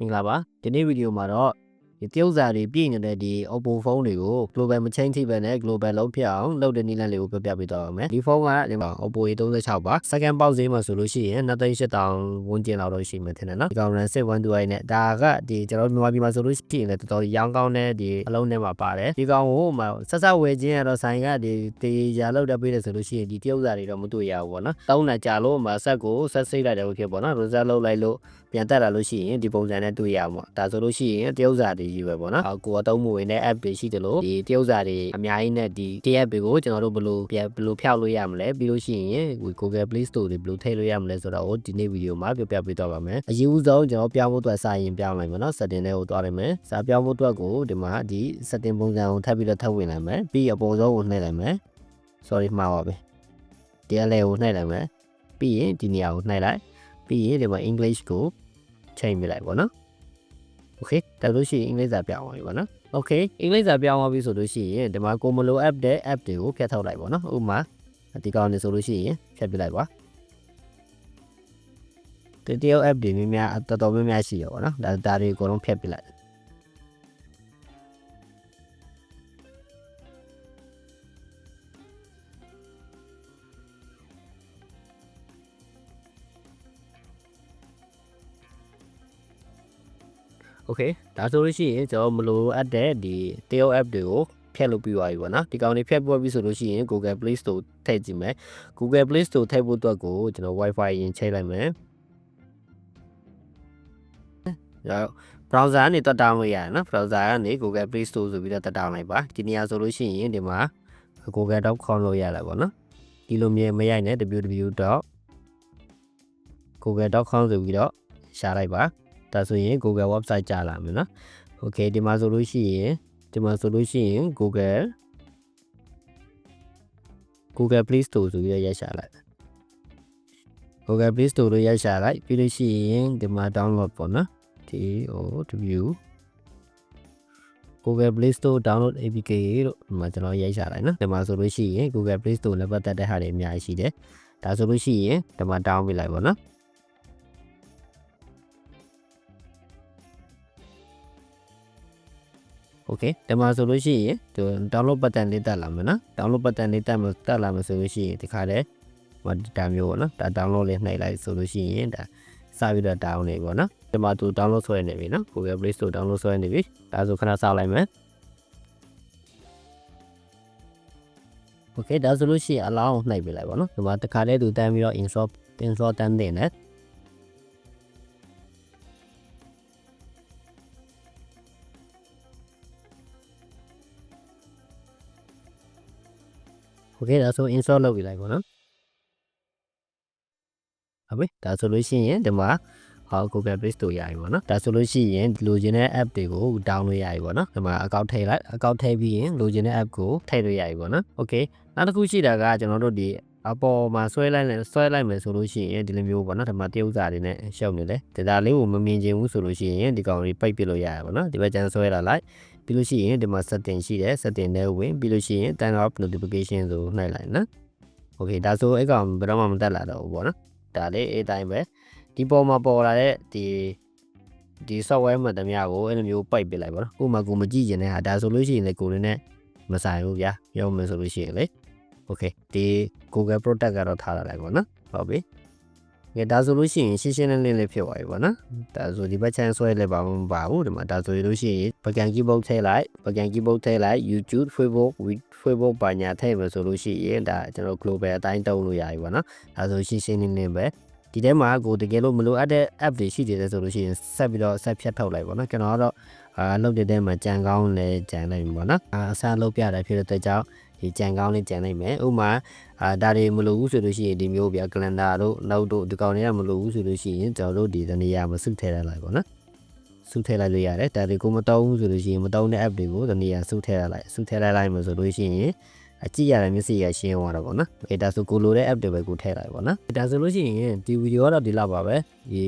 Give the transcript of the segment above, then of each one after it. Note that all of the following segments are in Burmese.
င်္ဂလာပါဒီနေ့ဗီဒီယိုမှာတော့ဒီတရုတ်စာတွေပြည့်နေတဲ့ဒီ Oppo ဖုန်းတွေကို global မချင်းထိပဲနဲ့ global လုံးဖြစ်အောင်လုပ်တဲ့နည်းလမ်းလေးကိုပြပြပေးသွားပါမယ်ဒီဖုန်းကဒီမှာ Oppo A36 ပါ second ပေါက်ဈေးမှာဆိုလို့ရှိရင်2,800,000ဝန်းကျင်လောက်တော့ရှိမှထင်တယ်နော်ဒီကောင် RAM 612i နဲ့ဒါကဒီကျွန်တော်မြန်မာပြည်မှာဆိုလို့ရှိရင်လည်းတော်တော်ရောင်းကောင်းတဲ့ဒီအလုံးထဲမှာပါတယ်ဒီကောင်ကိုမှဆက်ဆက်ဝယ်ခြင်းရတော့ဆိုင်ကဒီတေးရာလောက်တက်ပေးတယ်ဆိုလို့ရှိရင်ဒီတရုတ်စာတွေတော့မတွေ့ရဘူးပေါ့နော်တောင်းတာကြာလို့မှဆက်ကိုဆက်စိတ်လိုက်တယ်လို့ဖြစ်ပေါ့နော် reset လုပ်လိုက်လို့ပြန်တက်လာလို့ရှိရင်ဒီပုံစံနဲ့တွေ့ရမှာဒါဆိုလို့ရှိရင်တရုတ်စာတွေကြီးပဲပေါ့နော်ကိုယ်အသုံးမဝင်တဲ့ app တွေရှိတယ်လို့ဒီတရုတ်စာတွေအများကြီးနဲ့ဒီ app တွေကိုကျွန်တော်တို့ဘယ်လိုဖျောက်လို့ရမလဲပြီးလို့ရှိရင် Google Play Store တွေဘယ်လိုထည့်လို့ရမလဲဆိုတော့ဒီနေ့ဗီဒီယိုမှာပြပေးသွားပါမယ်အရင်ဦးဆုံးကျွန်တော်ပြောင်းဖို့အတွက်စာရင်ပြောင်းလိုက်မယ်နော် setting တွေကိုသွားလိုက်မယ်စာပြောင်းဖို့အတွက်ကိုဒီမှာဒီ setting ပုံစံကိုထပ်ပြီးတော့ထပ်ဝင်လိုက်မယ်ပြီးအပေါ်ဆုံးကိုနှိပ်လိုက်မယ် sorry မှားပါပဲဒီအလဲကိုနှိပ်လိုက်မယ်ပြီးရင်ဒီနေရာကိုနှိပ်လိုက်ပြီးရင်ဒီမှာ English ကိုချိန်ပြလိုက်ပေါ့နော် okay ဒါလို့ရှိရင်အင်္ဂလိပ်စာပြောင်းသွားပြီပေါ့နော် okay အင်္ဂလိပ်စာပြောင်းသွားပြီဆိုလို့ရှိရင်ဒီမှာကိုမလို app တဲ့ app တွေကိုဖြတ်ထုတ်လိုက်ပေါ့နော်ဥပမာဒီကောင်နေဆိုလို့ရှိရင်ဖြတ်ပြလိုက်ပါဒီတရုတ် app တွေများတော်တော်များများရှိရပါတော့ဒါတွေအကုန်လုံးဖြတ်ပြလိုက်โอเคဒါဆိုလို့ရှိရင်ကျွန်တော်မလိုအပ်တဲ့ဒီတရုတ် app တွေကိုဖျက်လို့ပြီးသွားပြီပေါ့နော်ဒီကောင်တွေဖျက်ပြီးပြီဆိုလို့ရှိရင် Google Play Store ထည့်ကြည့်မယ် Google Play Store ထည့်ဖို့အတွက်ကိုကျွန်တော် Wi-Fi ရင်ချိန်လိုက်မယ် browser ကနေတက်တောင်းလို့ရတယ်နော် browser ကနေ Google Play Store ဆိုပြီးတော့တက်တောင်းလိုက်ပါဒီနေရာဆိုလို့ရှိရင်ဒီမှာ google.com လို့ရလာပါတော့ဒီလိုမျိုးမရိုက်နဲ့ www.google.com ဆိုပြီးတော့ရှာလိုက်ပါဒါဆိုရင် Google website ကြာလာမယ်နော် okay ဒီမှာဆိုလို့ရှိရင် Google Play Store ဆိုပြီးတော့ရိုက်ရှာလိုက် Google Play Store လို့ရိုက်ရှာလိုက်ပြီးလို့ရှိရင်ဒီမှာ download ပေါ့နော်ဒီview Google Play Store download APK လို့ဒီမှာကျွန်တော်ရိုက်ရှာလိုက်နော်ဒီမှာဆိုလို့ရှိရင် Google Play Store နဲ့ပတ်သက်တဲ့ဟာတွေအများကြီးရှိတယ်ဒါဆိုလို့ရှိရင်ဒီမှာ down ပေးလိုက်ပေါ့နော်โอเคဒီမှာဆိုလို့ရှိရင် download button လေးတက်လာမယ်နော် download button လေးတက်လာမယ်ဆိုလို့ရှိရင်ဒီခါတည်းဒါမျိုးပေါ့နော်ဒါ download လေးနှိပ်လိုက်ဆိုလို့ရှိရင်ဒါစပြီးတော့ down နေပေါ့နော်ဒီမှာသူ download ဆွဲနေပြီနော် Google Play Store download ဆွဲနေပြီဒါဆိုခဏစောင့်လိုက်မယ်โอเคဒါဆိုလို့ရှိရင်အလောင်းနှိပ်ပြလိုက်ပေါ့နော်ဒီမှာတစ်ခါတည်းသူတန်းပြီးတော့ install တန်းတင်တယ်โอเคဒါဆို install လုပ်ပြလိုက်ပေါ့နော်ဟုတ်ပြီဒါဆိုလို့ရှိရင်ဒီမှာGoogle Play Store ရပြီပေါ့နော်ဒါဆိုလို့ရှိရင်လိုချင်တဲ့ app တွေကို download ရပြီပေါ့နော်ဒီမှာအကောင့်ထည့်လိုက်အကောင့်ထည့်ပြီးရင်လိုချင်တဲ့ app ကိုထည့်လို့ရပြီပေါ့နော် okay နောက်တစ်ခုရှိတာကကျွန်တော်တို့ဒီအပေါ်မှာဆွဲလိုက်မယ်ဆိုလို့ရှိရင်ဒီလိုမျိုးပေါ့နော်ဒီမှာတရုတ်စာတွေနဲ့ရှုပ်နေတယ်ဒါလေးကိုမမြင်ချင်ဘူးဆိုလို့ရှိရင်ဒီကောင်လေးပိတ်ပစ်လို့ရရပါတော့ဒီဘက်ကျန်ဆွဲလာလိုက်ပြီးလို့ရှိရင်ဒီမှာ setting ရှိတယ် setting ထဲဝင်ပြီးလို့ရှိရင် turn off notification ဆိုနှိုက်လိုက်နော် okay ဒါဆိုအဲ့ကောင်ဘယ်တော့မှမတက်လာတော့ဘူးပေါ့နော်ဒါလေးအဲ့တိုင်းပဲဒီပေါ်မှာပေါ်လာတဲ့ဒီ software မှတ်တမ်းများကိုအဲ့လိုမျိုးပိတ်ပစ်လိုက်ပါတော့ဥပမာကိုမကြည့်ကျင်တဲ့ဟာဒါဆိုလို့ရှိရင်လေကိုလည်းနဲ့မဆိုင်ဘူးဗျာပြောမယ်ဆိုလို့ရှိရင်လေ okay ဒီ Google Product ကတော့ထားလိုက်ပါနော်ဟုတ်ပြီကဲဒါဆိုလို့ရှိရင်ရှင်းရှင်းလင်းလင်းလေးဖြစ်သွားပြီပေါ့နော်ဒါဆိုဒီဘက်ချမ်းဆွဲလဲပါမပါဘူးဒီမှာဒါဆိုလို့ရှိရင် backend keyboard ထည့်လိုက် YouTube Facebook ပါညာထည့်မယ်ဆိုလို့ရှိရင်ဒါကျွန်တော် global အတိုင်းတုံးလို့ရပြီပေါ့နော်ဒါဆိုရှင်းရှင်းလင်းလင်းပဲဒီထဲမှာကိုတကယ်လို့မလိုအပ်တဲ့ app တွေရှိတယ်ဆိုလို့ရှိရင်ဆက်ပြီးတော့ဆက်ဖြတ်ထုတ်လိုက်ပေါ့နော်ကျွန်တော်ကတော့လုပ်တဲ့ထဲမှာကြံကောင်းလဲကြံလိုက်ပြီပေါ့နော်အစားလုပ်ပြတာဖြစ်တဲ့အတွက်ကြောင့်ဒီကြံကောင်းလေးကြံလိုက်မယ်ဥပမာဒါတွေမလိုဘူးဆိုလို့ရှိရင်ဒီမျိုးပြ calendar တို့ note တို့ဒီကောင်တွေကမလိုဘူးဆိုလို့ရှိရင်ကျွန်တော်တို့ဒီနေရာမှာစုထည့်လိုက်ပေါ့နော်စုထည့်လိုက်လို့ရတယ်ဒါတွေကိုမတောင်းဘူးဆိုလို့ရှိရင်မတောင်းတဲ့ app တွေကိုဒီနေရာစုထည့်လိုက်မယ်ဆိုလို့ရှိရင်အကြည့်ရတဲ့မျက်စိကရှင်းသွားတော့ပေါ့နော်။ဒါဆိုကိုလိုတဲ့ app တွေပဲကိုထည့်လိုက်ပေါ့နော်။ဒါဆိုလို့ရှိရင်ဒီဗီဒီယိုကတော့ဒီလောက်ပါပဲ။ဒီ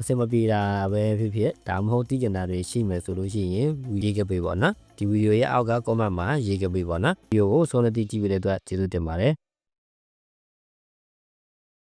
အစမပြေတာပဲဖြစ်ဖြစ်ဒါမှမဟုတ်သိကျင်တာတွေရှိမယ်ဆိုလို့ရှိရင်ရေးခဲ့ပေးပေါ့နော်။ဒီဗီဒီယိုရဲ့အောက်က comment မှာရေးခဲ့ပေးပေါ့နော်။ဗီဒီယိုကိုဆုံးဖြတ်ကြည့်ပြီးတဲ့အတွက်ကျေးဇူးတင်ပါတယ်။